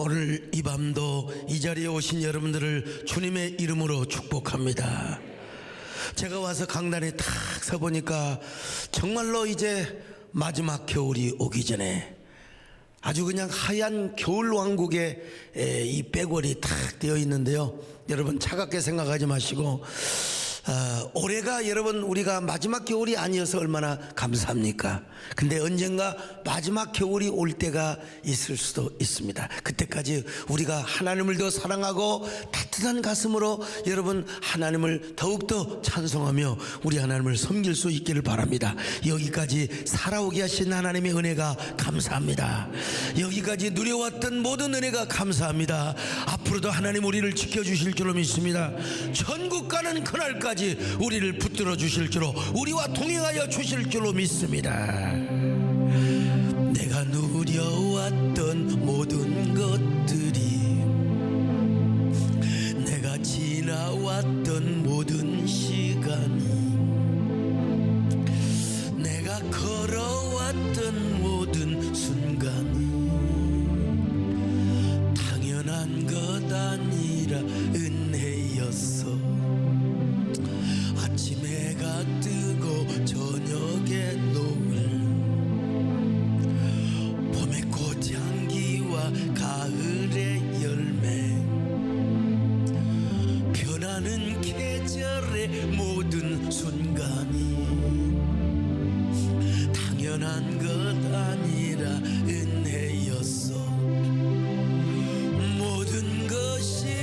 오늘 이 밤도 이 자리에 오신 여러분들을 주님의 이름으로 축복합니다. 제가 와서 강단에 탁 서보니까 정말로 이제 마지막 겨울이 오기 전에 아주 그냥 하얀 겨울 왕국에 이 백월이 탁 되어 있는데요, 여러분 차갑게 생각하지 마시고 올해가 여러분 우리가 마지막 겨울이 아니어서 얼마나 감사합니까? 근데 언젠가 마지막 겨울이 올 때가 있을 수도 있습니다. 그때까지 우리가 하나님을 더 사랑하고 따뜻한 가슴으로 여러분 하나님을 더욱더 찬송하며 우리 하나님을 섬길 수 있기를 바랍니다. 여기까지 살아오게 하신 하나님의 은혜가 감사합니다. 여기까지 누려왔던 모든 은혜가 감사합니다. 앞으로도 하나님 우리를 지켜주실 줄로 믿습니다. 천국 가는 그날까지 우리를 붙들어 주실 줄로, 우리와 동행하여 주실 줄로 믿습니다. 내가 누려왔던 모든 것들이, 내가 지나왔던 모든 시간이, 내가 걸어왔던 모든 순간이 당연한 것 아니라 은혜였어. 아침 해가 뜨고 저녁에 노을, 봄의 꽃향기와 가을의 열매, 변하는 계절의 모든 순간이 당연한 것 아니라 은혜였어. 모든 것이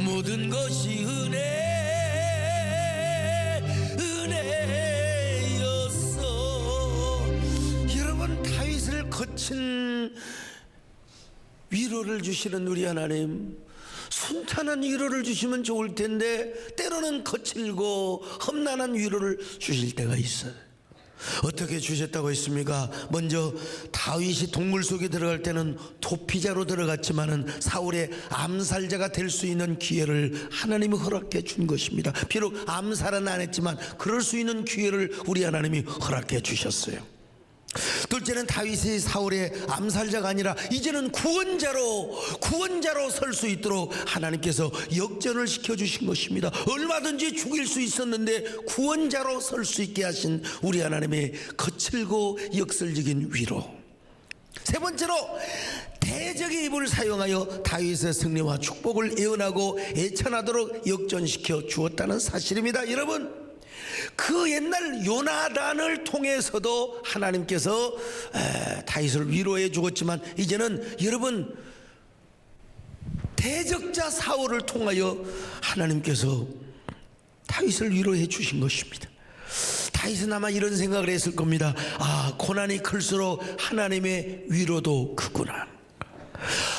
모든 것이 은혜였어. 여러분, 다윗을 거친 위로를 주시는 우리 하나님, 순탄한 위로를 주시면 좋을 텐데 때로는 거칠고 험난한 위로를 주실 때가 있어요. 어떻게 주셨다고 했습니까? 먼저 다윗이 동굴 속에 들어갈 때는 도피자로 들어갔지만은 사울의 암살자가 될 수 있는 기회를 하나님이 허락해 준 것입니다. 비록 암살은 안 했지만 그럴 수 있는 기회를 우리 하나님이 허락해 주셨어요. 둘째는 다윗이 사울의 암살자가 아니라 이제는 구원자로 설 수 있도록 하나님께서 역전을 시켜주신 것입니다. 얼마든지 죽일 수 있었는데 구원자로 설 수 있게 하신 우리 하나님의 거칠고 역설적인 위로. 세 번째로 대적의 입을 사용하여 다윗의 승리와 축복을 예언하고 애천하도록 역전시켜 주었다는 사실입니다. 여러분, 그 옛날 요나단을 통해서도 하나님께서 다윗을 위로해 주었지만 이제는 여러분 대적자 사울을 통하여 하나님께서 다윗을 위로해 주신 것입니다. 다윗은 아마 이런 생각을 했을 겁니다. 아, 고난이 클수록 하나님의 위로도 크구나.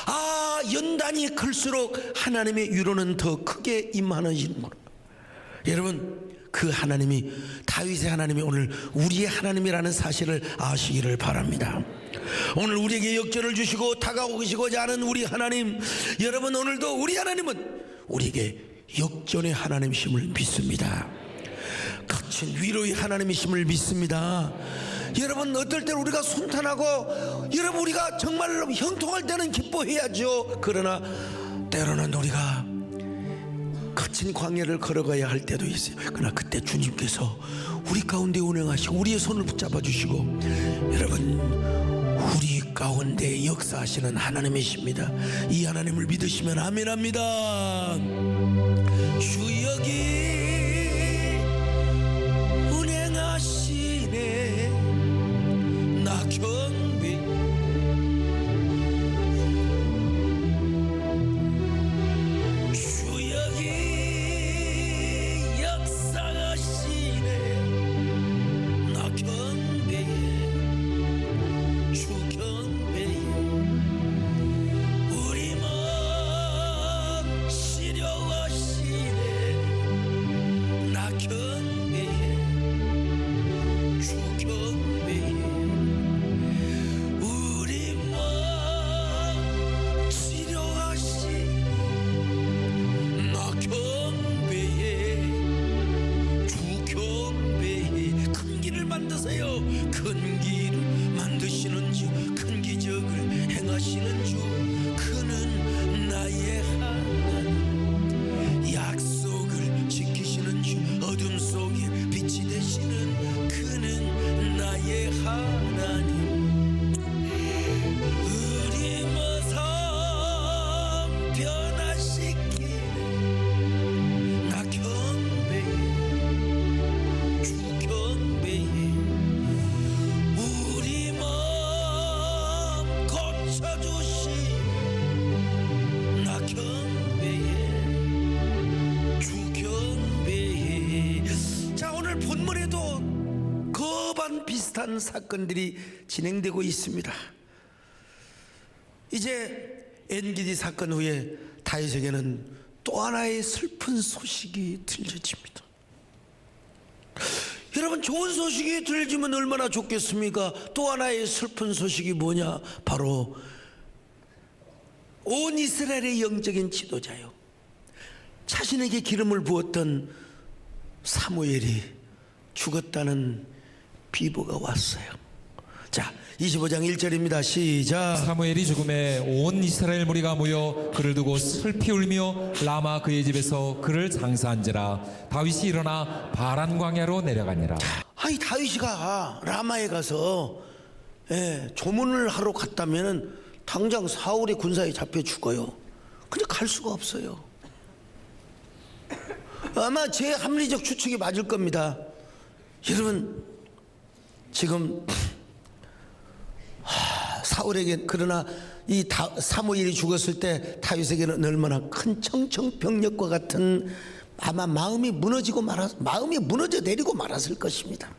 아, 연단이 클수록 하나님의 위로는 더 크게 임하는구나. 여러분, 그 하나님이, 다윗의 하나님이 오늘 우리의 하나님이라는 사실을 아시기를 바랍니다. 오늘 우리에게 역전을 주시고 다가오시고자 하는 우리 하나님, 여러분 오늘도 우리 하나님은 우리에게 역전의 하나님이심을 믿습니다. 거친 위로의 하나님이심을 믿습니다. 여러분, 어떨 때는 우리가 순탄하고 여러분 우리가 정말로 형통할 때는 기뻐해야죠. 그러나 때로는 우리가 거친 광야를 걸어가야 할 때도 있어요. 그러나 그때 주님께서 우리 가운데 운행하시고 우리의 손을 붙잡아 주시고, 여러분 우리 가운데 역사하시는 하나님이십니다. 이 하나님을 믿으시면 아멘합니다. 주 여기 운행하시네, 나 경배 우리 몸 시려하시네. 끔찍한 사건들이 진행되고 있습니다. 이제 엔게디 사건 후에 다윗에게는 또 하나의 슬픈 소식이 들려집니다. 여러분, 좋은 소식이 들리면 얼마나 좋겠습니까? 또 하나의 슬픈 소식이 뭐냐? 바로 온 이스라엘의 영적인 지도자요, 자신에게 기름을 부었던 사무엘이 죽었다는 비보가 왔어요. 자, 25장 1절입니다. 시작. 사무엘이 죽음에 온 이스라엘 무리가 모여 그를 두고 슬피 울며 라마 그의 집에서 그를 장사한지라. 다윗이 일어나 바란 광야로 내려가니라. 아니, 다윗이가 라마에 가서 조문을 하러 갔다면 당장 사울의 군사에 잡혀 죽어요. 근데 갈 수가 없어요. 아마 제 합리적 추측이 맞을 겁니다. 여러분, 지금 사울에게, 그러나 이 사무엘이 죽었을 때 다윗에게는 얼마나 큰 청청병력과 같은, 아마 마음이 무너져 내리고 말았을 것입니다.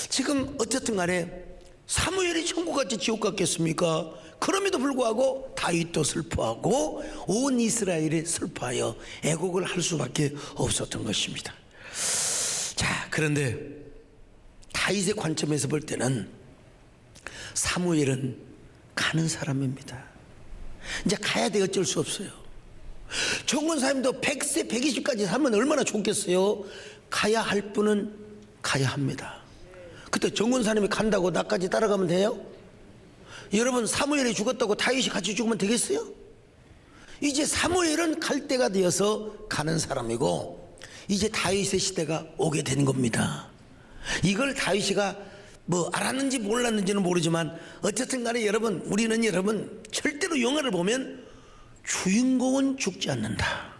지금 어쨌든 간에 사무엘이 천국 같지 지옥 같겠습니까? 그럼에도 불구하고 다윗도 슬퍼하고 온 이스라엘이 슬퍼하여 애곡을 할 수밖에 없었던 것입니다. 자, 그런데 다윗의 관점에서 볼 때는 사무엘은 가는 사람입니다. 이제 가야 돼. 어쩔 수 없어요. 정권사님도 100세 120까지 살면 얼마나 좋겠어요. 가야 할 분은 가야 합니다. 그때 정권사님이 간다고 나까지 따라가면 돼요? 여러분, 사무엘이 죽었다고 다윗이 같이 죽으면 되겠어요? 이제 사무엘은 갈 때가 되어서 가는 사람이고, 이제 다윗의 시대가 오게 된 겁니다. 이걸 다윗이가 뭐 알았는지 몰랐는지는 모르지만 어쨌든 간에 여러분, 우리는 여러분 절대로 영화를 보면 주인공은 죽지 않는다.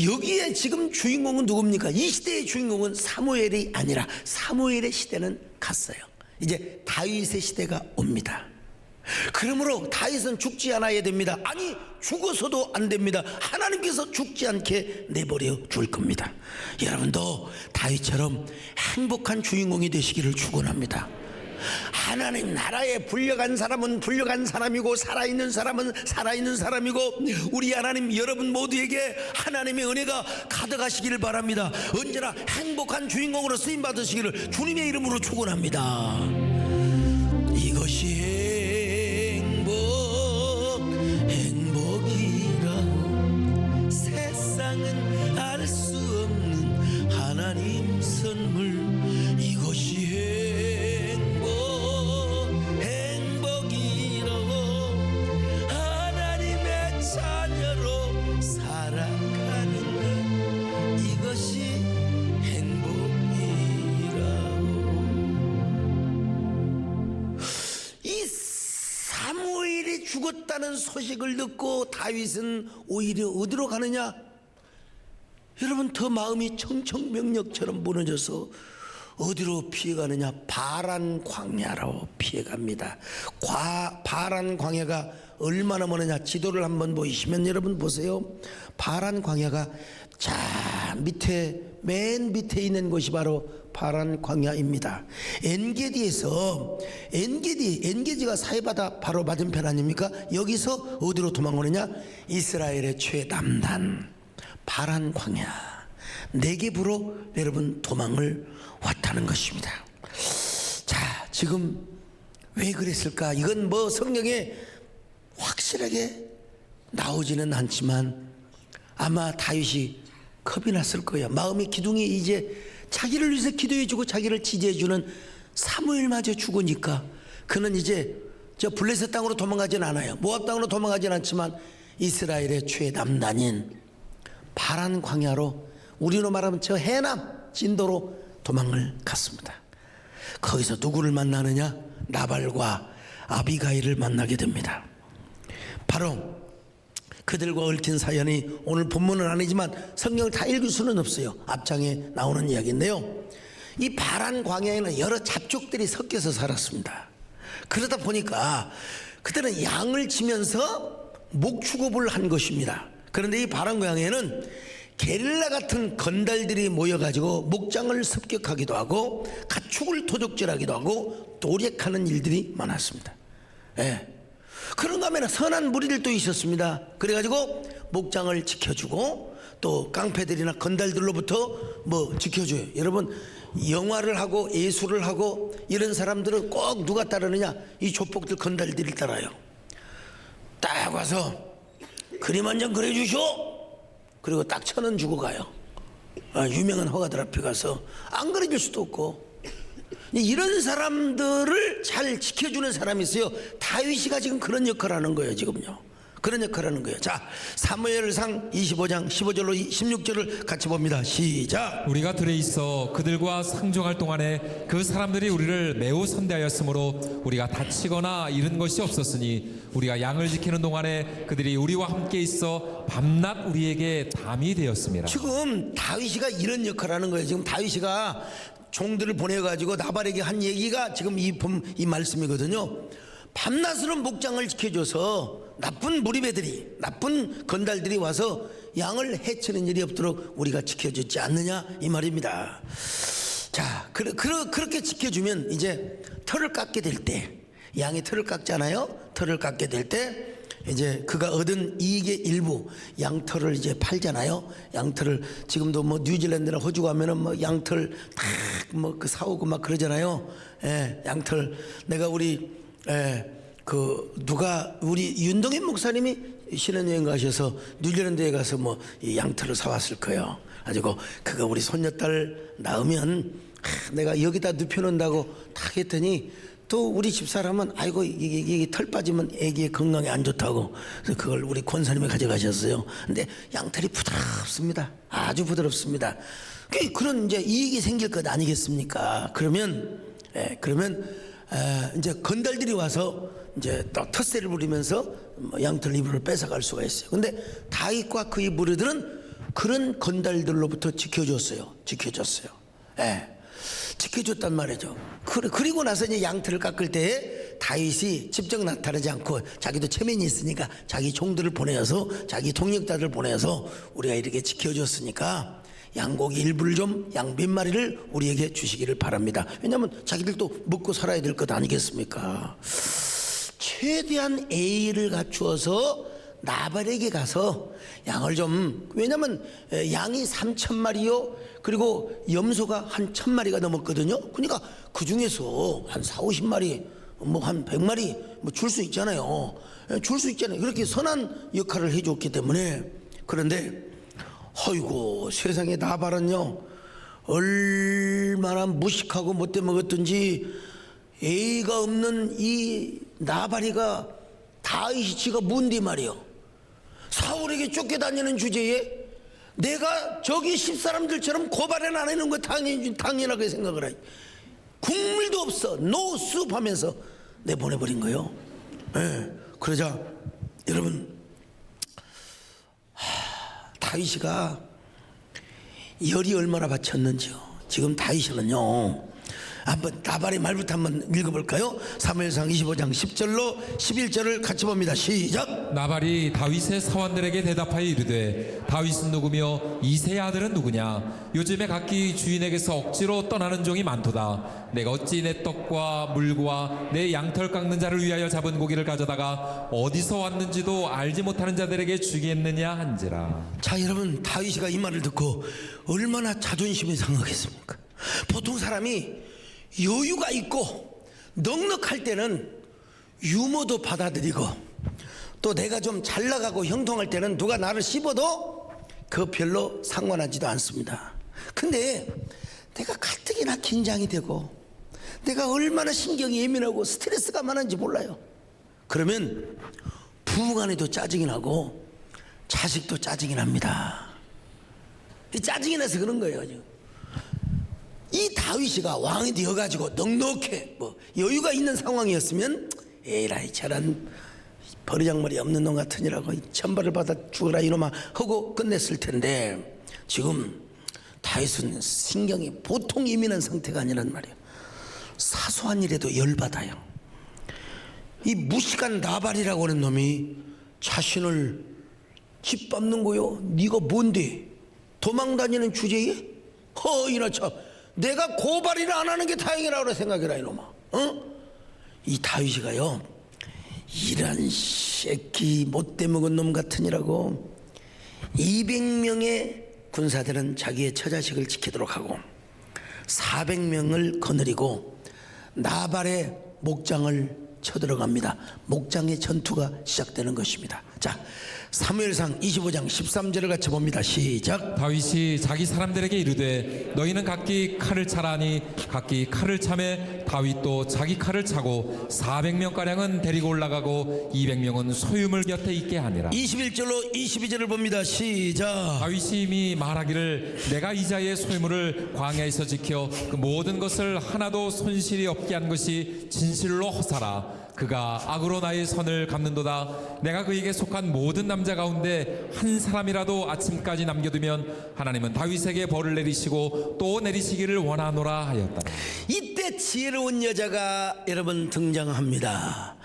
여기에 지금 주인공은 누굽니까? 이 시대의 주인공은 사무엘이 아니라 사무엘의 시대는 갔어요. 이제 다윗의 시대가 옵니다. 그러므로 다윗은 죽지 않아야 됩니다. 아니, 죽어서도 안 됩니다. 하나님께서 죽지 않게 내버려 줄 겁니다. 여러분도 다윗처럼 행복한 주인공이 되시기를 축원합니다. 하나님 나라에 불려간 사람은 불려간 사람이고 살아있는 사람은 살아있는 사람이고, 우리 하나님 여러분 모두에게 하나님의 은혜가 가득하시기를 바랍니다. 언제나 행복한 주인공으로 쓰임 받으시기를 주님의 이름으로 축원합니다. 이것이 행복이라고 세상은 알 수 없는 하나님 선물. 이것이 행복이라고 하나님의 자녀로 살아가는 것. 이것이 행복이라고. 이 사무엘이 죽었다는 소식을 듣고 다윗은 오히려 어디로 가느냐? 여러분, 더 마음이 청청명력처럼 무너져서 어디로 피해가느냐? 바란 광야로 피해갑니다. 바란 광야가 얼마나 머느냐? 지도를 한번 보이시면 여러분 보세요. 바란 광야가 자 밑에, 맨 밑에 있는 곳이 바로 바란 광야입니다. 엔게디에서 엔게디가 사해바다 바로 맞은편 아닙니까? 여기서 어디로 도망오느냐? 이스라엘의 최남단 바란 광야 네겝으로 여러분 도망을 왔다는 것입니다. 자, 지금 왜 그랬을까? 이건 뭐 성경에 확실하게 나오지는 않지만 아마 다윗이 겁이 났을 거야. 마음의 기둥이 이제 자기를 위해서 기도해주고 자기를 지지해주는 사무엘마저 죽으니까 그는 이제 저 블레셋 땅으로 도망가진 않아요. 모압 땅으로 도망가진 않지만 이스라엘의 최남단인 바란 광야로, 우리로 말하면 저 해남 진도로 도망을 갔습니다. 거기서 누구를 만나느냐? 나발과 아비가일을 만나게 됩니다. 바로 그들과 얽힌 사연이 오늘 본문은 아니지만 성경을 다 읽을 수는 없어요. 앞장에 나오는 이야기인데요, 이 바란 광야에는 여러 잡족들이 섞여서 살았습니다. 그러다 보니까 그때는 양을 치면서 목축업을 한 것입니다. 그런데 이 바란 광야에는 게릴라 같은 건달들이 모여가지고 목장을 습격하기도 하고 가축을 도적질하기도 하고 도략하는 일들이 많았습니다. 예. 그런가 하면 선한 무리들도 있었습니다. 그래가지고 목장을 지켜주고 또 깡패들이나 건달들로부터 뭐 지켜줘요. 여러분 영화를 하고 예술을 하고 이런 사람들은 꼭 누가 따르느냐? 이 조폭들 건달들이 따라요. 딱 와서 그림 한 장 그려주쇼. 그리고 딱 1,000원 주고 가요. 유명한 화가들 앞에 가서 안 그려줄 수도 없고. 이런 사람들을 잘 지켜주는 사람이 있어요. 다윗이가 지금 그런 역할을 하는 거예요. 지금요. 그런 역할을 하는 거예요. 자, 사무엘상 25장 15절로 16절을 같이 봅니다. 시작. 우리가 들에 있어 그들과 상종할 동안에 그 사람들이 우리를 매우 선대하였으므로 우리가 다치거나 잃은 것이 없었으니 우리가 양을 지키는 동안에 그들이 우리와 함께 있어 밤낮 우리에게 담이 되었습니다. 지금 다윗이가 이런 역할을 하는 거예요. 지금 다윗이가 종들을 보내가지고 나발에게 한 얘기가 지금 이 말씀이거든요. 밤낮으로 목장을 지켜줘서 나쁜 무리배들이, 나쁜 건달들이 와서 양을 해치는 일이 없도록 우리가 지켜주지 않느냐 이 말입니다. 자, 그렇게 지켜주면 이제 털을 깎게 될 때, 양이 털을 깎잖아요. 털을 깎게 될 때 이제 그가 얻은 이익의 일부 양털을 이제 팔잖아요. 양털을 지금도 뭐 뉴질랜드나 호주 가면은 뭐 양털 다 뭐 그 사오고 막 그러잖아요. 예, 양털 내가 우리 누가 우리 윤동현 목사님이 신혼여행 가셔서 뉴질랜드에 가서 뭐 이 양털을 사왔을 거예요. 가지고 그거 우리 손녀딸 낳으면 내가 여기다 눕혀놓는다고 딱 했더니 또 우리 집사람은 아이고 이게 털 빠지면 애기의 건강에 안 좋다고 그래서 그걸 우리 권사님이 가져가셨어요. 근데 양털이 부드럽습니다. 아주 부드럽습니다. 그런 이제 이익이 생길 것 아니겠습니까? 그러면 이제 건달들이 와서 이제 또 텃세를 부리면서 양털 이불을 뺏어갈 수가 있어요. 근데 다윗과 그의 무리들은 그런 건달들로부터 지켜줬어요. 예. 지켜줬단 말이죠. 그리고 나서 이제 양털을 깎을 때에 다윗이 직접 나타나지 않고 자기도 체면이 있으니까 자기 종들을 보내어서 자기 동력자들을 보내어서 우리가 이렇게 지켜줬으니까 양고기 일부를 좀 양 몇 마리를 우리에게 주시기를 바랍니다. 왜냐하면 자기들도 먹고 살아야 될 것 아니겠습니까? 최대한 예의를 갖추어서 나발에게 가서 양을 좀, 왜냐하면 양이 3,000마리요 그리고 염소가 한 1,000마리가 넘었거든요. 그러니까 그 중에서 한 40-50마리 뭐 한 100마리 뭐 줄 수 있잖아요. 줄 수 있잖아요. 그렇게 선한 역할을 해줬기 때문에. 그런데 어이고 세상에 나발은요 얼마나 무식하고 못돼 먹었든지 예의가 없는 이 나발이가 다윗이 지가 뭔데 말이요. 사울에게 쫓겨다니는 주제에 내가 저기 10사람들처럼 고발은 안 해놓은 거 당연하게 생각을 해. 국물도 없어 노숲 하면서 내보내버린 거예요. 네. 그러자 여러분 다윗이가 열이 얼마나 바쳤는지요. 지금 다윗이는요 한번 나발의 말부터 한번 읽어볼까요? 사무엘상 25장 10절로 11절을 같이 봅니다. 시작. 나발이 다윗의 사원들에게 대답하여 이르되 다윗은 누구며 이새의 아들은 누구냐? 요즘에 각기 주인에게서 억지로 떠나는 종이 많도다. 내가 어찌 내 떡과 물과 내 양털 깎는 자를 위하여 잡은 고기를 가져다가 어디서 왔는지도 알지 못하는 자들에게 주겠느냐 한지라. 자, 여러분 다윗이가 이 말을 듣고 얼마나 자존심이 상하겠습니까? 보통 사람이 여유가 있고 넉넉할 때는 유머도 받아들이고 또 내가 좀 잘 나가고 형통할 때는 누가 나를 씹어도 그 별로 상관하지도 않습니다. 근데 내가 가뜩이나 긴장이 되고 내가 얼마나 신경이 예민하고 스트레스가 많은지 몰라요. 그러면 부부간에도 짜증이 나고 자식도 짜증이 납니다. 짜증이 나서 그런 거예요. 이 다윗이가 왕이 되어가지고 넉넉해 뭐 여유가 있는 상황이었으면 에라이 저런 버리장머리 없는 놈 같으니라고 천벌을 받아 죽어라 이놈아 하고 끝냈을 텐데 지금 다윗은 신경이 보통 예민한 상태가 아니란 말이에요. 사소한 일에도 열받아요. 이 무식한 나발이라고 하는 놈이 자신을 짓밟는 거요. 네가 뭔데? 도망다니는 주제에 이나 참 내가 고발이나 안 하는 게 다행이라고 그래. 생각해라 이놈아. 이 다윗이가요, 이런 새끼 못돼 먹은 놈 같으니라고 200명의 군사들은 자기의 처자식을 지키도록 하고 400명을 거느리고 나발의 목장을 쳐들어갑니다. 목장의 전투가 시작되는 것입니다. 자, 사무엘상 25장 13절을 같이 봅니다. 시작. 다윗이 자기 사람들에게 이르되 너희는 각기 칼을 차라니 각기 칼을 차매 다윗도 자기 칼을 차고 400명가량은 데리고 올라가고 200명은 소유물 곁에 있게 하니라. 21절로 22절을 봅니다. 시작. 다윗이 이미 말하기를 내가 이자의 소유물을 광야에서 지켜 그 모든 것을 하나도 손실이 없게 한 것이 진실로 허사라. 그가 악으로 나의 선을 갚는도다. 내가 그에게 속한 모든 남자 가운데 한 사람이라도 아침까지 남겨두면 하나님은 다윗에게 벌을 내리시고 또 내리시기를 원하노라 하였다. 이때 지혜로운 여자가 여러분 등장합니다.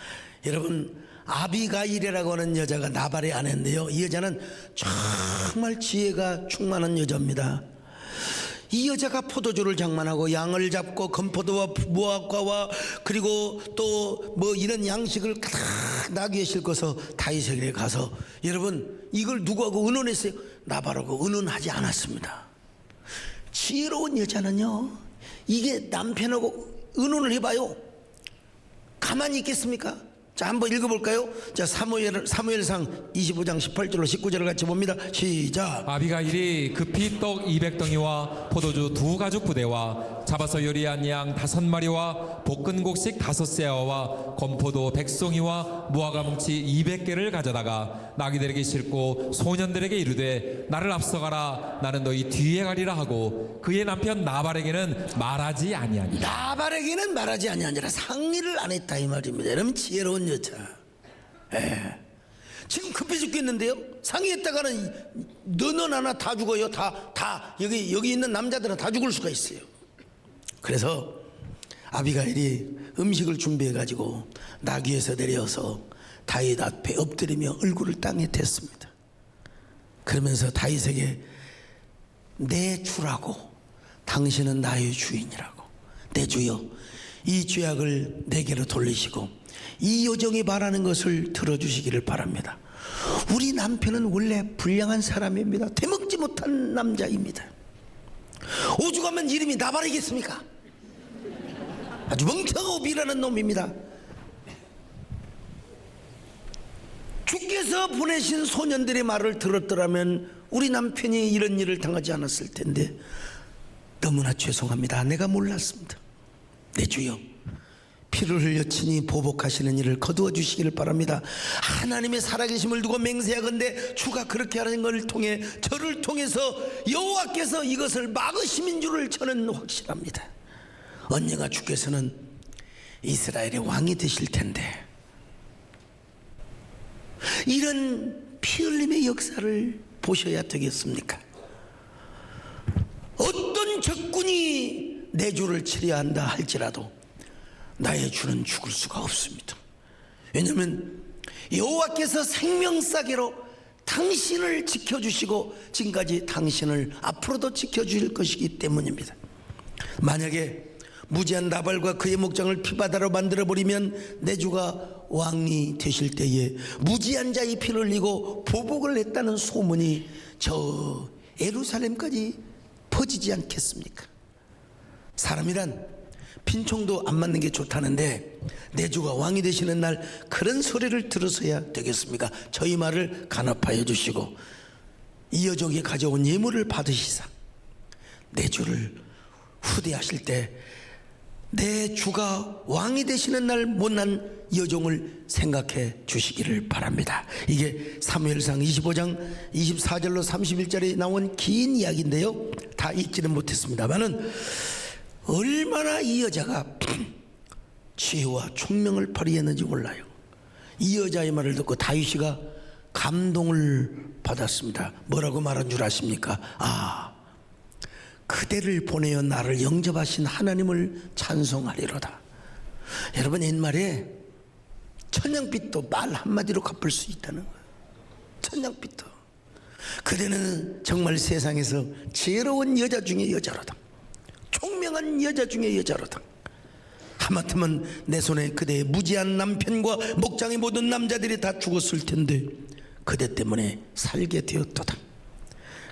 여러분, 아비가일이라고 하는 여자가 나발의 아내인데요, 이 여자는 정말 지혜가 충만한 여자입니다. 이 여자가 포도주를 장만하고 양을 잡고 건포도와 무화과와 그리고 또 뭐 이런 양식을 가득 나귀에 싣고서 다윗에게 가서, 여러분 이걸 누구하고 의논했어요? 나발하고 의논하지 않았습니다. 지혜로운 여자는요, 이게 남편하고 의논을 해봐요. 가만히 있겠습니까? 자, 한번 읽어볼까요? 자, 사무엘상 25장 18절로 19절을 같이 봅니다. 시작. 아비가일이 급히 떡 200덩이와 포도주 2가죽 부대와 잡아서 요리한 양 5마리와 볶은 곡식 5세아와 건포도 100송이와 무화과 뭉치 200개를 가져다가 나귀들에게 싣고 소년들에게 이르되 나를 앞서가라, 나는 너희 뒤에 가리라 하고 그의 남편 나발에게는 말하지 아니하니라. 나발에게는 말하지 아니하니라. 상의를 안 했다 이 말입니다. 여러분, 지혜로운 여자. 지금 급해 죽겠는데요, 상의했다가는 너는 하나 다 죽어요. 다 여기 있는 남자들은 다 죽을 수가 있어요. 그래서 아비가일이 음식을 준비해 가지고 나귀에서 내려서 다윗 앞에 엎드리며 얼굴을 땅에 댔습니다. 그러면서 다윗에게 내 주라고, 당신은 나의 주인이라고, 내 주여 이 죄악을 내게로 돌리시고 이 요정이 말하는 것을 들어주시기를 바랍니다. 우리 남편은 원래 불량한 사람입니다. 되먹지 못한 남자입니다. 오죽하면 이름이 나발이겠습니까? 아주 멍청하고 비라는 놈입니다. 주께서 보내신 소년들의 말을 들었더라면 우리 남편이 이런 일을 당하지 않았을 텐데 너무나 죄송합니다. 내가 몰랐습니다. 내 주여, 피를 흘려 친히 보복하시는 일을 거두어 주시기를 바랍니다. 하나님의 살아계심을 두고 맹세하건대 주가 그렇게 하는 것을 통해 저를 통해서 여호와께서 이것을 막으심인 줄을 저는 확실합니다. 언젠가 주께서는 이스라엘의 왕이 되실 텐데 이런 피 흘림의 역사를 보셔야 되겠습니까? 어떤 적군이 내 주를 치려야 한다 할지라도 나의 주는 죽을 수가 없습니다. 왜냐하면 여호와께서 생명싸개로 당신을 지켜주시고 지금까지 당신을 앞으로도 지켜주실 것이기 때문입니다. 만약에 무지한 나발과 그의 목장을 피바다로 만들어버리면 내 주가 왕이 되실 때에 무지한 자의 피를 흘리고 보복을 했다는 소문이 저 예루살렘까지 퍼지지 않겠습니까? 사람이란 빈총도 안 맞는 게 좋다는데 내 주가 왕이 되시는 날 그런 소리를 들어서야 되겠습니까? 저희 말을 간합하여 주시고 이 여종이 가져온 예물을 받으시사 내 주를 후대하실 때 내 주가 왕이 되시는 날 못난 여종을 생각해 주시기를 바랍니다. 이게 사무엘상 25장 24절로 31절에 나온 긴 이야기인데요, 다 읽지는 못했습니다만은 얼마나 이 여자가 지혜와 총명을 발휘했는지 몰라요. 이 여자의 말을 듣고 다윗이가 감동을 받았습니다. 뭐라고 말한 줄 아십니까? 그대를 보내어 나를 영접하신 하나님을 찬송하리로다. 여러분, 옛말에 천냥빚도 말 한마디로 갚을 수 있다는 거예요. 천냥빚도. 그대는 정말 세상에서 지혜로운 여자 중에 여자로다. 총명한 여자 중에 여자로다. 하마터면 내 손에 그대의 무지한 남편과 목장의 모든 남자들이 다 죽었을 텐데 그대 때문에 살게 되었도다.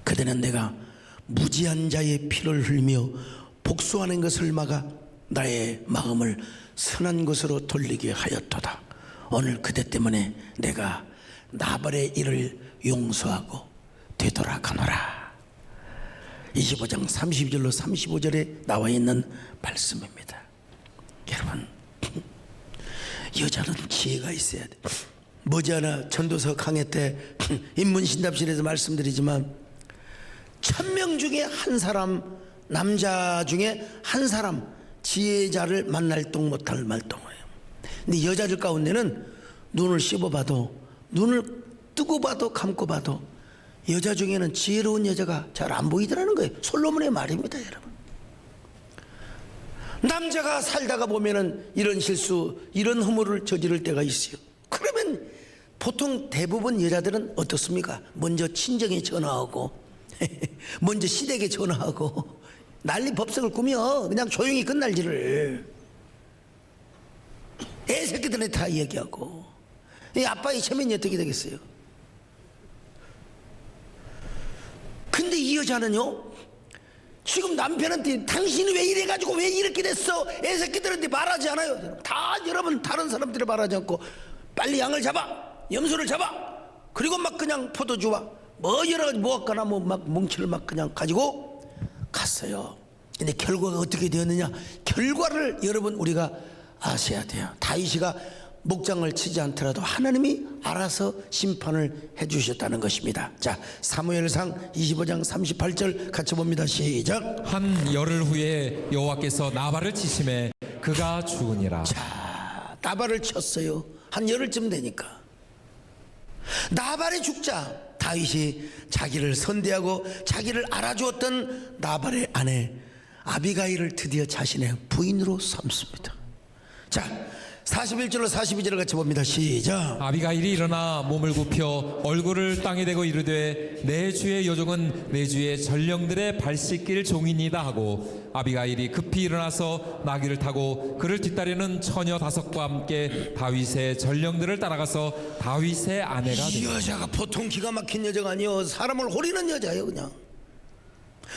그대는 내가 무지한 자의 피를 흘리며 복수하는 것을 막아 나의 마음을 선한 것으로 돌리게 하였도다. 오늘 그대 때문에 내가 나발의 일을 용서하고 되돌아가노라. 25장 32절로 35절에 나와 있는 말씀입니다. 여러분, 여자는 지혜가 있어야 돼. 머지않아 전도서 강해 때 인문신답실에서 말씀드리지만 1000명 중에 한 사람, 남자 중에 한 사람 지혜자를 만날 동 못할 말동이에요. 근데 여자들 가운데는 눈을 씹어봐도, 눈을 뜨고 봐도 감고 봐도 여자 중에는 지혜로운 여자가 잘 안 보이더라는 거예요. 솔로몬의 말입니다, 여러분. 남자가 살다가 보면은 이런 실수, 이런 허물을 저지를 때가 있어요. 그러면 보통 대부분 여자들은 어떻습니까? 먼저 친정에 전화하고 먼저 시댁에 전화하고 난리 법석을 꾸며 그냥 조용히 끝날 일을 애새끼들한테 다 얘기하고. 이 아빠의 체면이 어떻게 되겠어요? 근데 이 여자는요, 지금 남편한테 당신이 왜 이래가지고 왜 이렇게 됐어? 애새끼들한테 말하지 않아요. 다 여러분 다른 사람들이 말하지 않고 빨리 양을 잡아, 염소를 잡아, 그리고 막 그냥 포도주와 뭐 여러 가지 무엇가나 뭐 막 뭉치를 막 그냥 가지고 갔어요. 근데 결과가 어떻게 되었느냐? 결과를 여러분 우리가 아셔야 돼요. 다윗이가 목장을 치지 않더라도 하나님이 알아서 심판을 해주셨다는 것입니다. 자, 사무엘상 25장 38절 같이 봅니다. 시작. 한 열흘 후에 여호와께서 나발을 치심에 그가 죽으니라. 자, 나발을 쳤어요. 한 열흘쯤 되니까 나발이 죽자 다윗이 자기를 선대하고 자기를 알아주었던 나발의 아내 아비가일을 드디어 자신의 부인으로 삼습니다. 자, 41절로 42절을 같이 봅니다. 시작. 아비가일이 일어나 몸을 굽혀 얼굴을 땅에 대고 이르되 내 주의 여종은 내 주의 전령들의 발 씻길 종이니이다 하고 아비가일이 급히 일어나서 나귀를 타고 그를 뒤따르는 처녀 5과 함께 다윗의 전령들을 따라가서 다윗의 아내가 이 되니 여자가 보통 기가 막힌 여자가 아니요, 사람을 호리는 여자예요. 그냥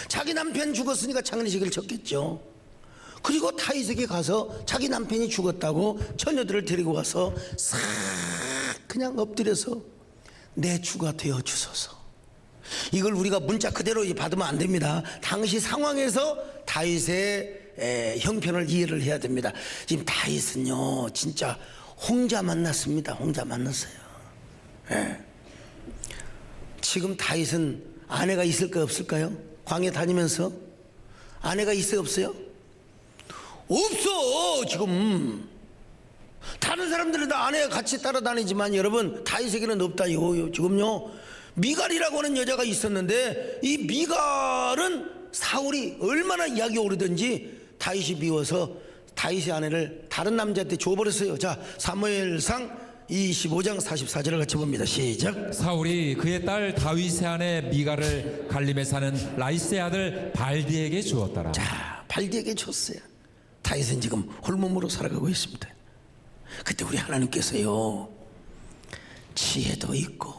자기 남편 죽었으니까 장례식을 쳤겠죠. 그리고 다윗에게 가서 자기 남편이 죽었다고 처녀들을 데리고 가서 싹 그냥 엎드려서 내 주가 되어 주소서. 이걸 우리가 문자 그대로 받으면 안 됩니다. 당시 상황에서 다윗의 형편을 이해를 해야 됩니다. 지금 다윗은요 진짜 홍자 만났습니다. 홍자 만났어요. 예. 지금 다윗은 아내가 있을까요, 없을까요? 광야 다니면서 아내가 있어요, 없어요? 없어. 지금 다른 사람들은 다 아내가 같이 따라다니지만 여러분 다윗에게는 없다요. 지금요 미갈이라고 하는 여자가 있었는데 이 미갈은 사울이 얼마나 이야기 오르든지 다윗이 미워서 다윗의 아내를 다른 남자한테 줘버렸어요. 자, 사무엘상 25장 44절을 같이 봅니다. 시작. 사울이 그의 딸 다윗의 아내 미갈을 갈림에 사는 라이스의 아들 발디에게 주었더라. 자, 발디에게 줬어요. 다윗은 지금 홀몸으로 살아가고 있습니다. 그때 우리 하나님께서요 지혜도 있고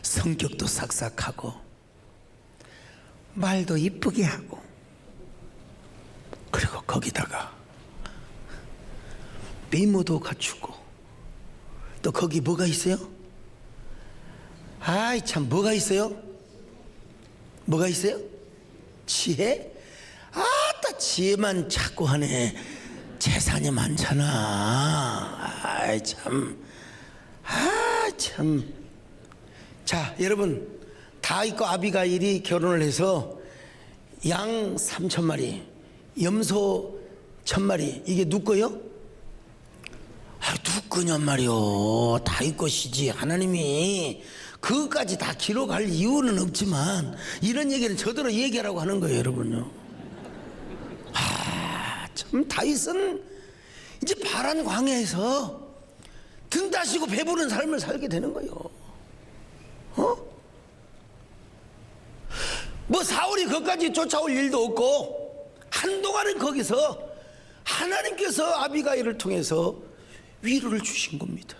성격도 싹싹하고 말도 이쁘게 하고 그리고 거기다가 미모도 갖추고 또 거기 뭐가 있어요? 아이 참 뭐가 있어요? 뭐가 있어요? 지혜? 아따 지혜만 찾고 하네. 재산이 많잖아. 아이 참. 아 참. 자, 여러분 다윗과 아비가일이 결혼을 해서 양 3,000마리, 염소 1,000마리. 이게 누구 거요? 아, 누구 거냔 말이요. 다윗 것이지. 하나님이 그것까지 다 기록할 이유는 없지만 이런 얘기는 저대로 얘기하라고 하는 거예요, 여러분요. 참 다윗은 이제 파란 광야에서 등 다시고 배부른 삶을 살게 되는 거예요. 뭐 사울이 거기까지 쫓아올 일도 없고 한동안은 거기서 하나님께서 아비가일을 통해서 위로를 주신 겁니다.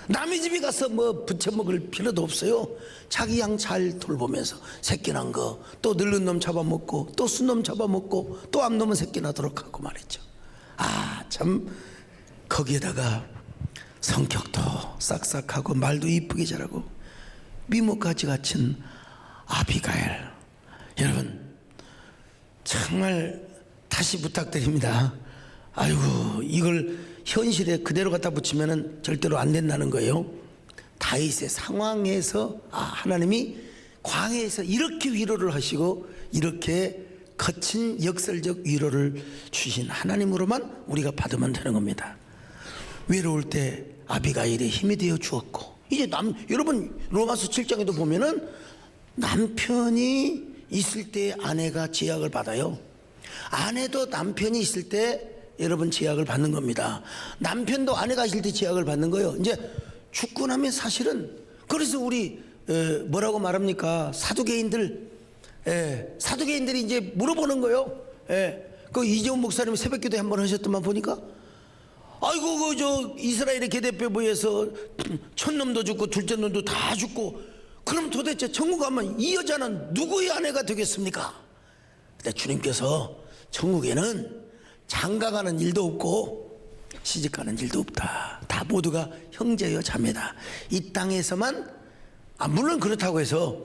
남의 집에 가서 뭐 부쳐먹을 필요도 없어요. 자기 양 잘 돌보면서 새끼 난 거 또 늙은 놈 잡아먹고 또 순놈 잡아먹고 또 암놈은 새끼 나도록 하고 말이죠. 아, 참 거기에다가 성격도 싹싹하고 말도 이쁘게 잘하고 미모까지 갖춘 아비가일. 여러분 정말 다시 부탁드립니다. 아이고, 이걸 현실에 그대로 갖다 붙이면은 절대로 안 된다는 거예요. 다윗의 상황에서 하나님이 광야에서 이렇게 위로를 하시고 이렇게 거친 역설적 위로를 주신 하나님으로만 우리가 받으면 되는 겁니다. 외로울 때 아비가일의 힘이 되어 주었고, 이제 여러분 로마서 7장에도 보면은 남편이 있을 때 아내가 제약을 받아요. 아내도 남편이 있을 때 여러분 제약을 받는 겁니다. 남편도 아내가 있을 때 제약을 받는 거예요. 이제 죽고 나면 사실은, 그래서 우리 뭐라고 말합니까? 사두개인들이 이제 물어보는 거예요. 그 이재훈 목사님 새벽기도에 한번 하셨더만 보니까, 아이고 그 저 이스라엘의 계대뼈부에서 첫 놈도 죽고 둘째 놈도 다 죽고, 그럼 도대체 천국 가면 이 여자는 누구의 아내가 되겠습니까? 근데 주님께서 천국에는 장가가는 일도 없고 시집가는 일도 없다. 다 모두가 형제여 자매다. 이 땅에서만 물론 그렇다고 해서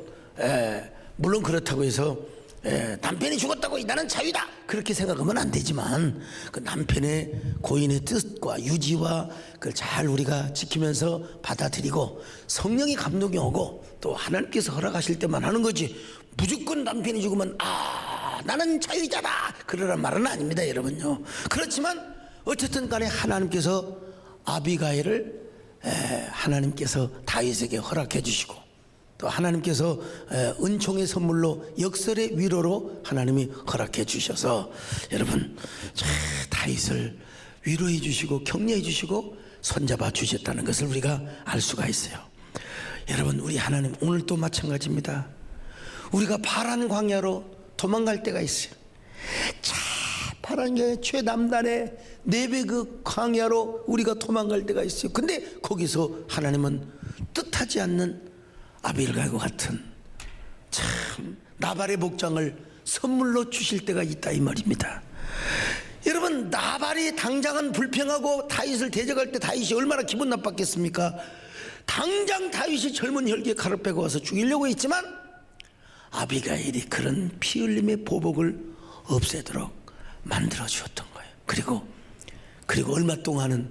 남편이 죽었다고 나는 자유다 그렇게 생각하면 안 되지만, 그 남편의 고인의 뜻과 유지와 그걸 잘 우리가 지키면서 받아들이고 성령이 감동이 오고 또 하나님께서 허락하실 때만 하는 거지, 무조건 남편이 죽으면 나는 자유자다 그러란 말은 아닙니다, 여러분요. 그렇지만 어쨌든 간에 하나님께서 아비가일을 하나님께서 다윗에게 허락해 주시고, 또 하나님께서 은총의 선물로 역설의 위로로 하나님이 허락해 주셔서 여러분 다윗을 위로해 주시고 격려해 주시고 손잡아 주셨다는 것을 우리가 알 수가 있어요. 여러분, 우리 하나님 오늘도 마찬가지입니다. 우리가 파란 광야로 도망갈 때가 있어요. 파란 광야 최남단의 네베그 광야로 우리가 도망갈 때가 있어요. 근데 거기서 하나님은 뜻하지 않는 아비가일과 같은 참 나발의 복장을 선물로 주실 때가 있다 이 말입니다. 여러분, 나발이 당장은 불평하고 다윗을 대적할 때 다윗이 얼마나 기분 나빴겠습니까? 당장 다윗이 젊은 혈기에 칼을 빼고 와서 죽이려고 했지만 아비가일이 그런 피 흘림의 보복을 없애도록 만들어 주었던 거예요. 그리고 얼마 동안은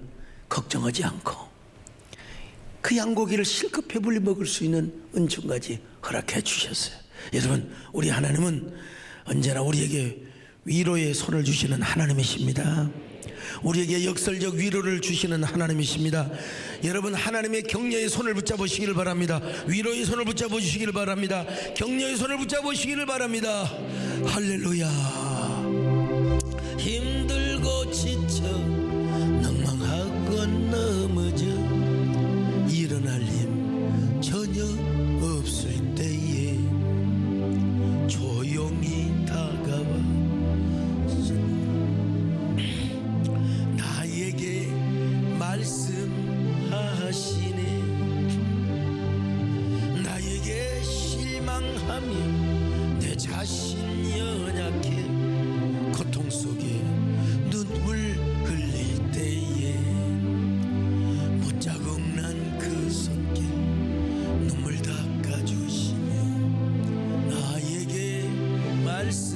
걱정하지 않고 그 양고기를 실컷 배불리 먹을 수 있는 은총까지 허락해 주셨어요. 여러분, 우리 하나님은 언제나 우리에게 위로의 손을 주시는 하나님이십니다. 우리에게 역설적 위로를 주시는 하나님이십니다. 여러분, 하나님의 격려의 손을 붙잡으시기를 바랍니다. 위로의 손을 붙잡으시기를 바랍니다. 격려의 손을 붙잡으시기를 바랍니다. 할렐루야. 힘들고 지쳐 낭망하고 넘어져 일어날 힘 전혀 없을 때에 조용히 다가와 나에게 말씀하시네. 나에게 실망하며 내 자신 연약해 고통 속에 눈물 흘릴 때에 못자국 난 그 손길 눈물 닦아주시며 나에게 말씀하시네.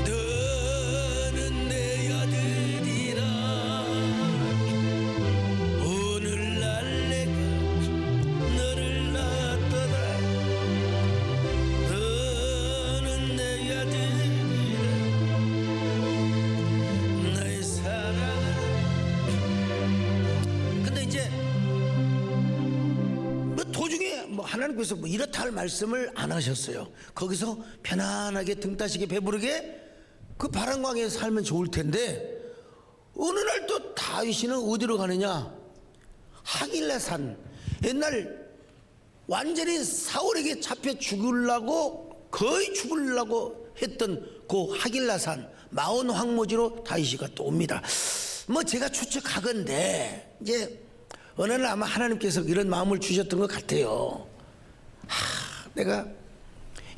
너는 내 아들이라 오늘날 내가 너를 낳았도다. 너는 내 아들이라 나의 사랑아. 근데 이제 뭐 도중에 하나님께서 이렇다 할 말씀을 안 하셨어요. 거기서 편안하게 등 따시게 배부르게 그 파란 광야에 살면 좋을 텐데, 어느 날 또 다윗이는 어디로 가느냐? 하길레산. 옛날 완전히 사울에게 잡혀 죽으려고 거의 죽으려고 했던 그 하길라산 마온 황무지로 다윗이가 또 옵니다. 뭐 제가 추측하건대 이제 어느 날 아마 하나님께서 이런 마음을 주셨던 것 같아요. 내가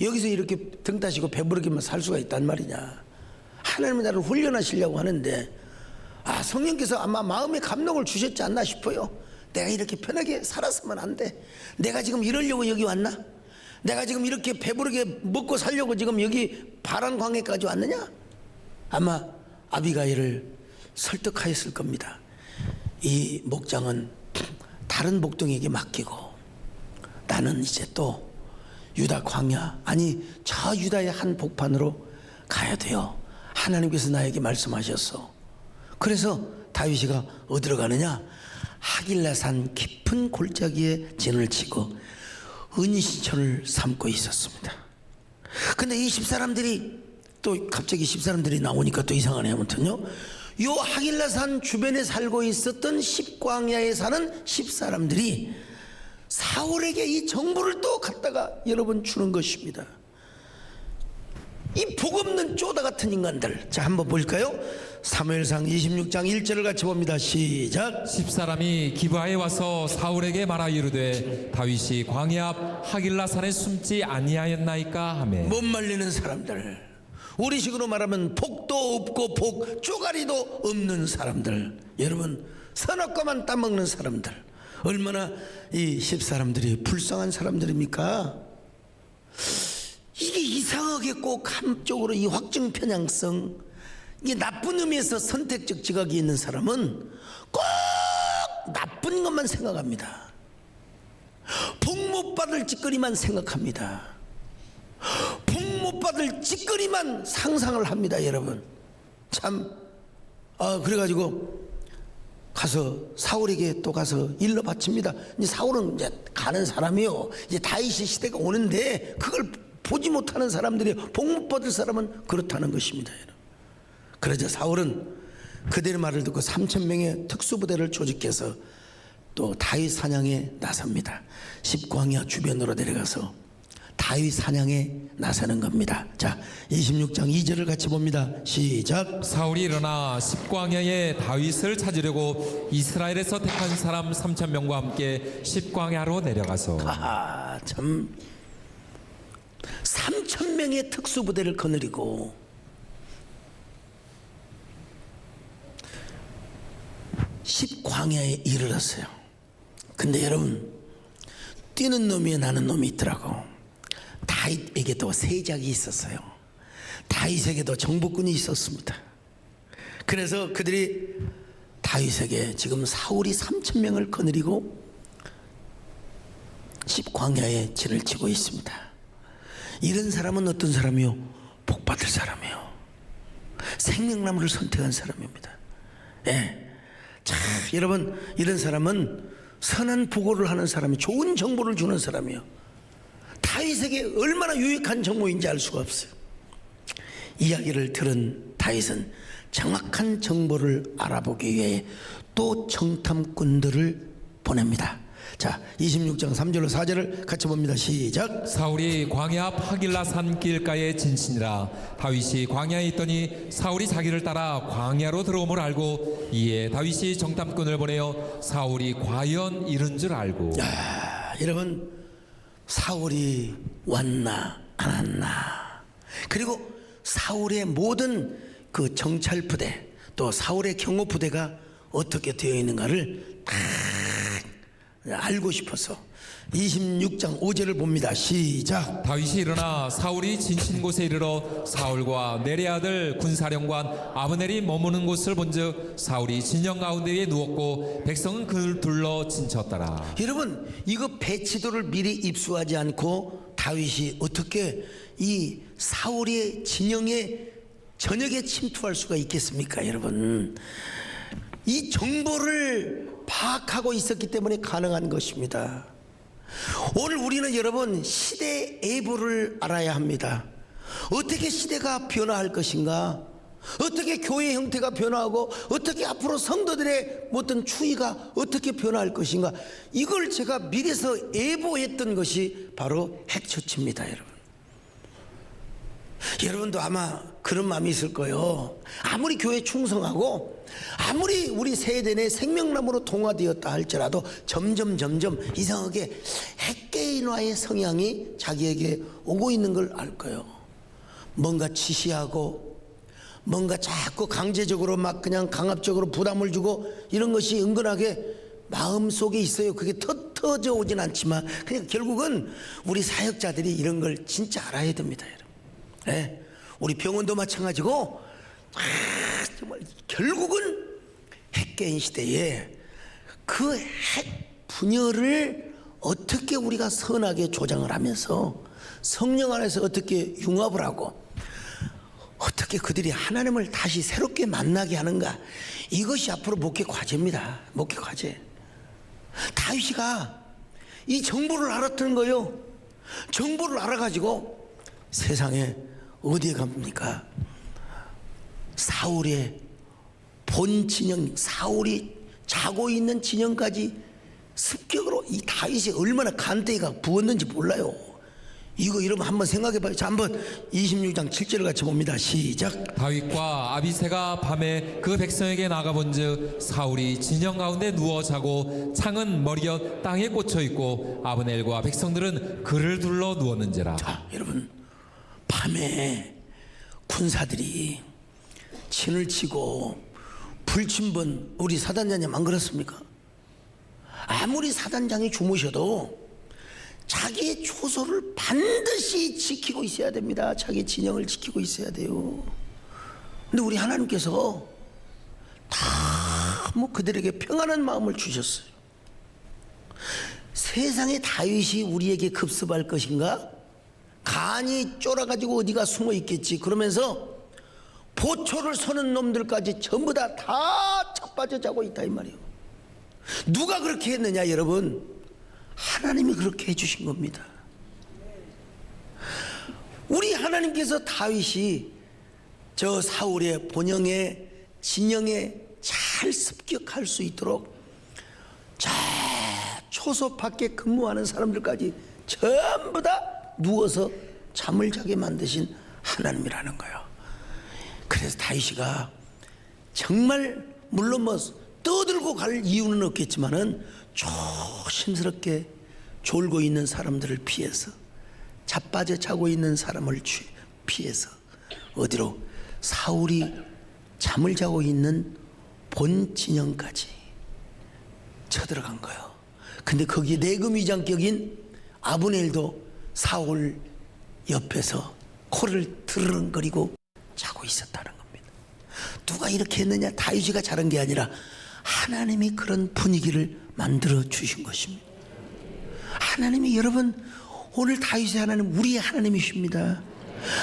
여기서 이렇게 등 따시고 배부르기만 살 수가 있단 말이냐. 하나님이 나를 훈련하시려고 하는데 성령께서 아마 마음의 감동을 주셨지 않나 싶어요. 내가 이렇게 편하게 살았으면 안 돼. 내가 지금 이러려고 여기 왔나? 내가 지금 이렇게 배부르게 먹고 살려고 지금 여기 바란광해까지 왔느냐? 아마 아비가일을 설득하였을 겁니다. 이 목장은 다른 목동에게 맡기고 나는 이제 또 유다 광야, 아니 저 유다의 한 복판으로 가야 돼요. 하나님께서 나에게 말씀하셨어. 그래서 다윗이가 어디로 가느냐? 하길라산 깊은 골짜기에 진을 치고 은신처를 삼고 있었습니다. 근데 이 집사람들이 또 갑자기 집사람들이 나오니까 또 이상하네. 아무튼요, 요 하길라산 주변에 살고 있었던 십광야에 사는 집사람들이 사울에게 이 정보를 또 갖다가 여러분 주는 것입니다. 이 복 없는 쪼다 같은 인간들. 자, 한번 볼까요? 사무엘상 26장 1절을 같이 봅니다. 시작. 10사람이 기브아에 와서 사울에게 말하 이르되 다윗이 광야 앞 하길라산에 숨지 아니하였나이까 하매. 못 말리는 사람들, 우리식으로 말하면 복도 없고 복 쪼가리도 없는 사람들, 여러분 서너 것만 따먹는 사람들, 얼마나 이 10사람들이 불쌍한 사람들입니까? 이게 이상하게 꼭 한쪽으로 이 확증 편향성, 이게 나쁜 의미에서 선택적 지각이 있는 사람은 꼭 나쁜 것만 생각합니다. 복 못 받을 짓거리만 생각합니다. 복 못 받을 짓거리만 상상을 합니다. 여러분 참 그래가지고 가서 사울에게 또 가서 일러 바칩니다. 이제 사울은 이제 가는 사람이요, 이제 다윗의 시대가 오는데 그걸 보지 못하는 사람들이 복 못 받을 사람은 그렇다는 것입니다. 그러자 사울은 그들의 말을 듣고 3,000명의 특수부대를 조직해서 또 다윗 사냥에 나섭니다. 십광야 주변으로 내려가서 다윗 사냥에 나서는 겁니다. 자, 26장 2절을 같이 봅니다. 시작. 사울이 일어나 십광야에 다윗을 찾으려고 이스라엘에서 택한 사람 3,000명과 함께 십광야로 내려가서. 참 3,000명의 특수부대를 거느리고 십광야에 이르렀어요. 근데 여러분, 뛰는 놈이 나는 놈이 있더라고. 다윗에게도 세작이 있었어요. 다윗에게도 정복군이 있었습니다. 그래서 그들이 다윗에게 지금 사울이 3,000명을 거느리고 십광야에 진을 치고 있습니다. 이런 사람은 어떤 사람이요? 복받을 사람이요, 생명나무를 선택한 사람입니다. 예. 자, 여러분, 이런 사람은 선한 보고를 하는 사람이, 좋은 정보를 주는 사람이요, 다윗에게 얼마나 유익한 정보인지 알 수가 없어요. 이야기를 들은 다윗은 정확한 정보를 알아보기 위해 또 정탐꾼들을 보냅니다. 자, 26장 3절로 4절을 같이 봅니다. 시작. 사울이 광야 앞 하길라산 길가에 진친이라. 다윗이 광야에 있더니 사울이 자기를 따라 광야로 들어옴을 알고 이에 다윗이 정탐꾼을 보내어 사울이 과연 이른 줄 알고. 여러분, 사울이 왔나 안 왔나, 그리고 사울의 모든 그 정찰부대, 또 사울의 경호부대가 어떻게 되어 있는가를 다 알고 싶어서 26장 5절을 봅니다. 시작. 다윗이 일어나 사울이 진친 곳에 이르러 사울과 내레 아들 군사령관 아브넬이 머무는 곳을 본즉 사울이 진영 가운데에 누웠고 백성은 그를 둘러 진쳤더라. 여러분, 이거 배치도를 미리 입수하지 않고 다윗이 어떻게 이 사울의 진영에 저녁에 침투할 수가 있겠습니까? 여러분, 이 정보를 파악하고 있었기 때문에 가능한 것입니다. 오늘 우리는 여러분 시대 예보를 알아야 합니다. 어떻게 시대가 변화할 것인가, 어떻게 교회 형태가 변화하고 어떻게 앞으로 성도들의 어떤 추이가 어떻게 변화할 것인가, 이걸 제가 미래서 예보했던 것이 바로 핵처치입니다. 여러분도 아마 그런 마음이 있을 거예요. 아무리 교회 충성하고 아무리 우리 세대 내 생명나무로 동화되었다 할지라도 점점 이상하게 핵개인화의 성향이 자기에게 오고 있는 걸 알 거예요. 뭔가 지시하고 뭔가 자꾸 강제적으로 막 그냥 강압적으로 부담을 주고 이런 것이 은근하게 마음속에 있어요. 그게 터져 오진 않지만 그냥 결국은 우리 사역자들이 이런 걸 진짜 알아야 됩니다, 여러분. 네, 우리 병원도 마찬가지고 정말 결국은 핵개인 시대에 그 핵 분열을 어떻게 우리가 선하게 조장을 하면서 성령 안에서 어떻게 융합을 하고 어떻게 그들이 하나님을 다시 새롭게 만나게 하는가, 이것이 앞으로 목회 과제입니다. 목회 과제. 다윗이가 이 정보를 알았던 거예요. 정보를 알아가지고 세상에 어디에 갑니까? 사울의 본 진영, 사울이 자고 있는 진영까지 습격으로 이 다윗이 얼마나 간대가 부었는지 몰라요. 이거 이러면 한번 생각해 봐요. 자, 한번 26장 7절을 같이 봅니다. 시작. 다윗과 아비새가 밤에 그 백성에게 나가본즉 사울이 진영 가운데 누워 자고 창은 머리곁 땅에 꽂혀 있고 아브넬과 백성들은 그를 둘러 누웠는지라. 자, 여러분, 밤에 군사들이 진을 치고 불침번, 우리 사단장님 안 그렇습니까? 아무리 사단장이 주무셔도 자기의 초소를 반드시 지키고 있어야 됩니다. 자기 진영을 지키고 있어야 돼요. 근데 우리 하나님께서 다 뭐 그들에게 평안한 마음을 주셨어요. 세상에 다윗이 우리에게 급습할 것인가? 간이 쫄아가지고 어디가 숨어 있겠지. 그러면서 보초를 서는 놈들까지 전부 다 자빠져 자고 있다 이 말이에요. 누가 그렇게 했느냐 여러분? 하나님이 그렇게 해주신 겁니다. 우리 하나님께서 다윗이 저 사울의 본영에 진영에 잘 습격할 수 있도록 자 초소 밖에 근무하는 사람들까지 전부 다 누워서 잠을 자게 만드신 하나님이라는 거예요. 그래서 다윗이가 정말 물론 뭐 떠들고 갈 이유는 없겠지만은 조심스럽게 졸고 있는 사람들을 피해서 자빠져 자고 있는 사람을 피해서 어디로? 사울이 잠을 자고 있는 본 진영까지 쳐들어간 거예요. 근데 거기에 내금위장격인 아브넬도 사울 옆에서 코를 드르렁거리고 자고 있었다는 겁니다. 누가 이렇게 했느냐? 다윗이가 잘한 게 아니라 하나님이 그런 분위기를 만들어 주신 것입니다. 하나님이 여러분 오늘 다윗의 하나님 우리의 하나님이십니다.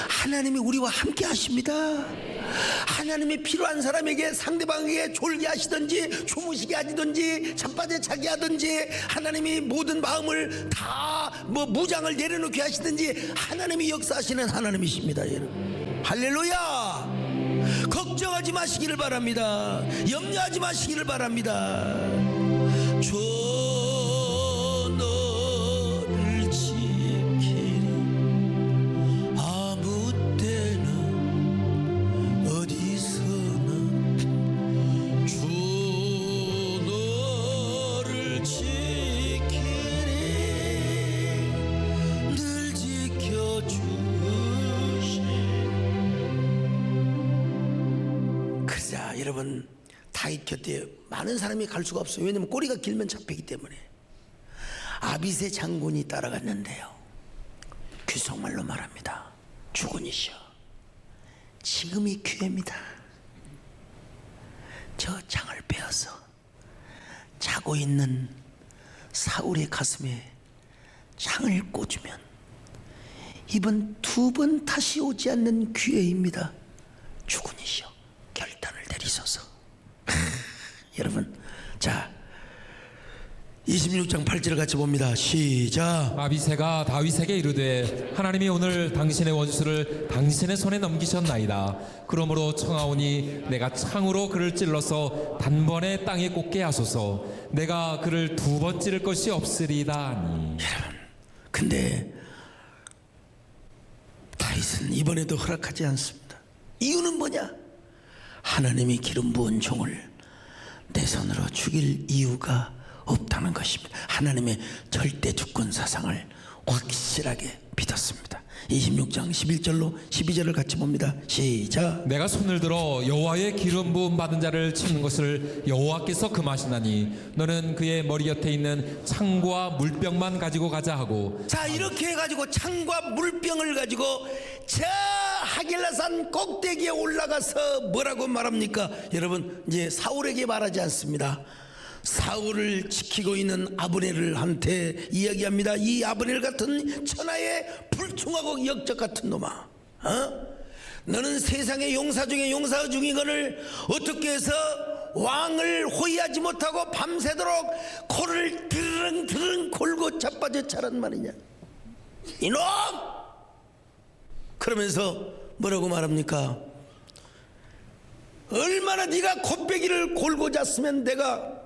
하나님이 우리와 함께 하십니다. 하나님이 필요한 사람에게 상대방에게 졸게 하시든지 주무시게 하시든지 자빠져 자게 하든지 하나님이 모든 마음을 다 뭐 무장을 내려놓게 하시든지 하나님이 역사하시는 하나님이십니다. 여러분 할렐루야. 걱정하지 마시기를 바랍니다. 염려하지 마시기를 바랍니다. 주 너를 지키리 아무 때나 어디서나 주 너를 지키리 늘 지켜주시. 그러자 여러분 다윗 곁에 많은 사람이 갈 수가 없어요. 왜냐하면 꼬리가 길면 잡히기 때문에. 아비새 장군이 따라갔는데요, 귀속말로 말합니다. 주군이시여 지금이 기회입니다. 저 창을 빼어서 자고 있는 사울의 가슴에 창을 꽂으면 이번 두 번 다시 오지 않는 기회입니다. 주군이시여 결단을 내리소서. 여러분, 자 26장 8절을 같이 봅니다. 시작. 아비새가 다윗에게 이르되 하나님이 오늘 당신의 원수를 당신의 손에 넘기셨나이다. 그러므로 청하오니 내가 창으로 그를 찔러서 단번에 땅에 꽂게 하소서. 내가 그를 두 번 찌를 것이 없으리다 하니. 근데 다윗은 이번에도 허락하지 않습니다. 이유는 뭐냐? 하나님이 기름 부은 종을 내 손으로 죽일 이유가 없다는 것입니다. 하나님의 절대 주권 사상을 확실하게 믿었습니다. 26장 11절로 12절을 같이 봅니다. 시작. 내가 손을 들어 여호와의 기름 부음 받은 자를 치는 것을 여호와께서 금하시나니 너는 그의 머리 곁에 있는 창과 물병만 가지고 가자 하고. 자, 이렇게 해가지고 창과 물병을 가지고 저 하길라산 꼭대기에 올라가서 뭐라고 말합니까? 여러분, 이제 사울에게 말하지 않습니다. 사울을 지키고 있는 아브넬한테 이야기합니다. 이 아브넬 같은 천하의 불충하고 역적 같은 놈아, 너는 세상의 용사 중에 용사 중이거늘 어떻게 해서 왕을 호위하지 못하고 밤새도록 코를 드릉드릉 골고 자빠져 자란 말이냐, 이놈! 그러면서 뭐라고 말합니까? 얼마나 네가 콧배기를 골고 잤으면 내가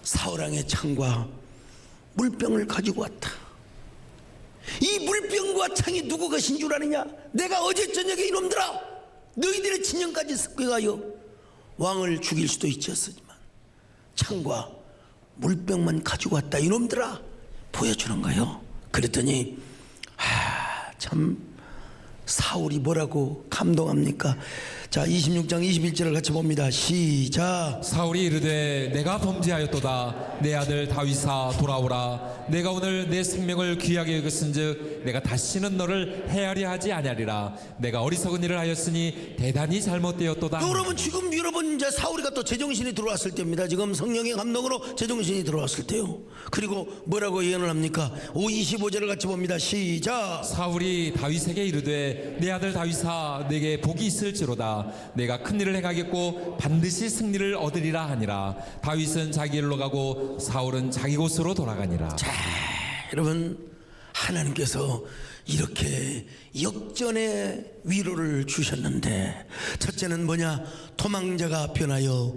사울왕의 창과 물병을 가지고 왔다. 이 물병과 창이 누구 것인 줄 아느냐? 내가 어제 저녁에 이놈들아 너희들의 진영까지 습격하여 왕을 죽일 수도 있었지만 창과 물병만 가지고 왔다. 이놈들아 보여주는 거요. 그랬더니 참 사울이 뭐라고 감동합니까? 자, 26장 21절을 같이 봅니다. 시작. 사울이 이르되 내가 범죄하였도다. 내 아들 다윗아 돌아오라. 내가 오늘 내 생명을 귀하게 여겼은즉 내가 다시는 너를 해하려 하지 아니하리라. 내가 어리석은 일을 하였으니 대단히 잘못되었도다. 여러분, 지금 여러분 이제 사울이가 또 제정신이 들어왔을 때입니다. 지금 성령의 감동으로 제정신이 들어왔을 때요. 그리고 뭐라고 예언을 합니까? 25절을 같이 봅니다. 시작. 사울이 다윗에게 이르되 내 아들 다윗아 내게 복이 있을지로다. 내가 큰 일을 행하겠고 반드시 승리를 얻으리라 하니라. 다윗은 자기 일로 가고 사울은 자기 곳으로 돌아가니라. 자, 여러분, 하나님께서 이렇게 역전의 위로를 주셨는데 첫째는 뭐냐? 도망자가 변하여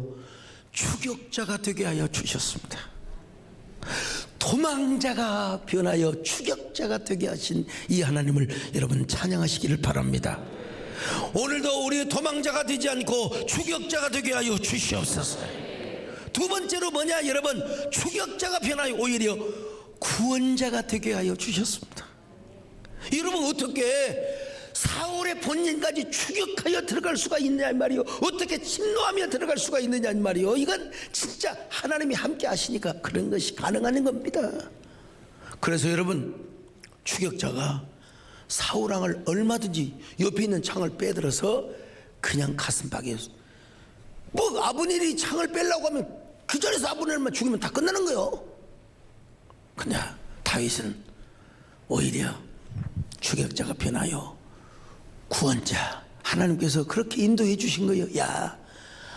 추격자가 되게 하여 주셨습니다. 도망자가 변하여 추격자가 되게 하신 이 하나님을 여러분 찬양하시기를 바랍니다. 오늘도 우리 도망자가 되지 않고 추격자가 되게 하여 주시옵소서. 두 번째로 뭐냐? 여러분, 추격자가 변하여 오히려 구원자가 되게 하여 주셨습니다. 여러분, 어떻게 사울의 본인까지 추격하여 들어갈 수가 있느냐 말이요, 어떻게 침노하며 들어갈 수가 있느냐 말이요. 이건 진짜 하나님이 함께 하시니까 그런 것이 가능한 겁니다. 그래서 여러분, 추격자가 사울왕을 얼마든지 옆에 있는 창을 빼들어서 그냥 가슴팍에, 뭐 아브넬이 창을 빼려고 하면 그 자리에서 아브넬만 죽이면 다 끝나는 거예요. 근데 다윗은 오히려 추격자가 변하여 구원자, 하나님께서 그렇게 인도해 주신 거예요. 야,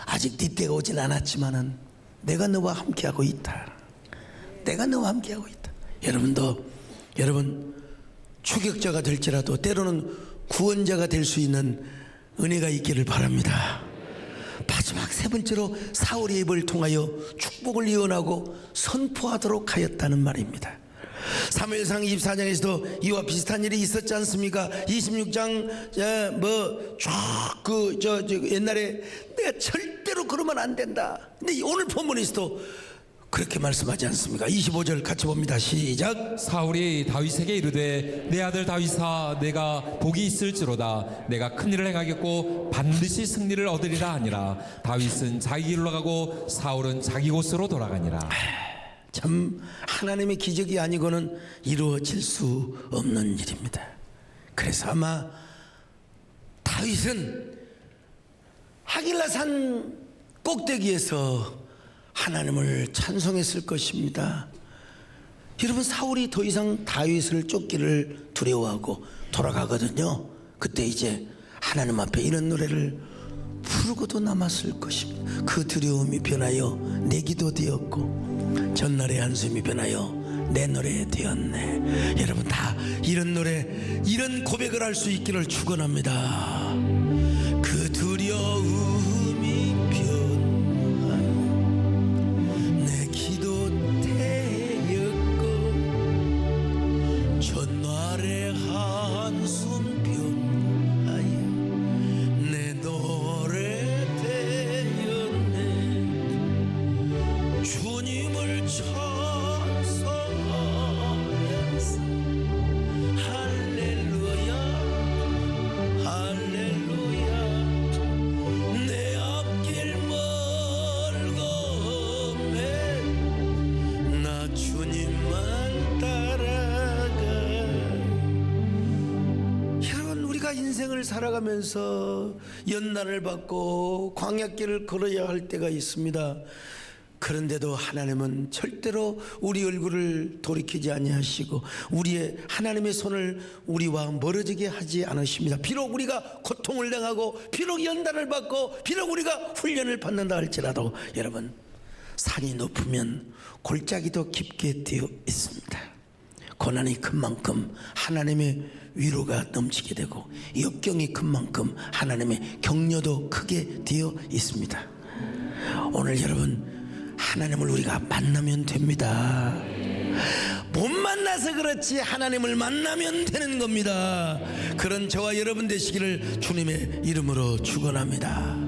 아직 네 때가 오진 않았지만은 내가 너와 함께하고 있다. 내가 너와 함께하고 있다. 여러분도, 여러분 추격자가 될지라도 때로는 구원자가 될 수 있는 은혜가 있기를 바랍니다. 마지막 세 번째로 사울의 입을 통하여 축복을 예언하고 선포하도록 하였다는 말입니다. 사무엘상 24장에서도 이와 비슷한 일이 있었지 않습니까? 26장 옛날에 내가 절대로 그러면 안 된다. 근데 오늘 본문에서도 그렇게 말씀하지 않습니까? 25절 같이 봅니다. 시작. 사울이 다윗에게 이르되 내 아들 다윗아 내가 복이 있을지로다. 내가 큰 일을 행하겠고 반드시 승리를 얻으리라 하니라. 다윗은 자기 길로 가고 사울은 자기 곳으로 돌아가니라. 참 하나님의 기적이 아니고는 이루어질 수 없는 일입니다. 그래서 아마 다윗은 하길라산 꼭대기에서 하나님을 찬송했을 것입니다. 여러분, 사울이 더 이상 다윗을 쫓기를 두려워하고 돌아가거든요. 그때 이제 하나님 앞에 이런 노래를 부르고도 남았을 것입니다. 그 두려움이 변하여 내 기도 되었고 전날의 한숨이 변하여 내 노래 되었네. 여러분 다 이런 노래, 이런 고백을 할 수 있기를 축원합니다. 그 두려움이 변하여 내 기도 되었고 전날의 한숨 변하여 내 노래 되었네. 주님을 찬송하면서 할렐루야 할렐루야. 내 앞길 멀고매 나 주님만 따라가. 여러분 우리가 인생을 살아가면서 연단을 받고 광야길을 걸어야 할 때가 있습니다. 그런데도 하나님은 절대로 우리 얼굴을 돌이키지 아니하시고 우리의 하나님의 손을 우리와 멀어지게 하지 않으십니다. 비록 우리가 고통을 당하고 비록 연단을 받고 비록 우리가 훈련을 받는다 할지라도 여러분 산이 높으면 골짜기도 깊게 되어 있습니다. 고난이 큰 만큼 하나님의 위로가 넘치게 되고 역경이 큰 만큼 하나님의 격려도 크게 되어 있습니다. 오늘 여러분 하나님을 우리가 만나면 됩니다. 못 만나서 그렇지 하나님을 만나면 되는 겁니다. 그런 저와 여러분 되시기를 주님의 이름으로 축원합니다.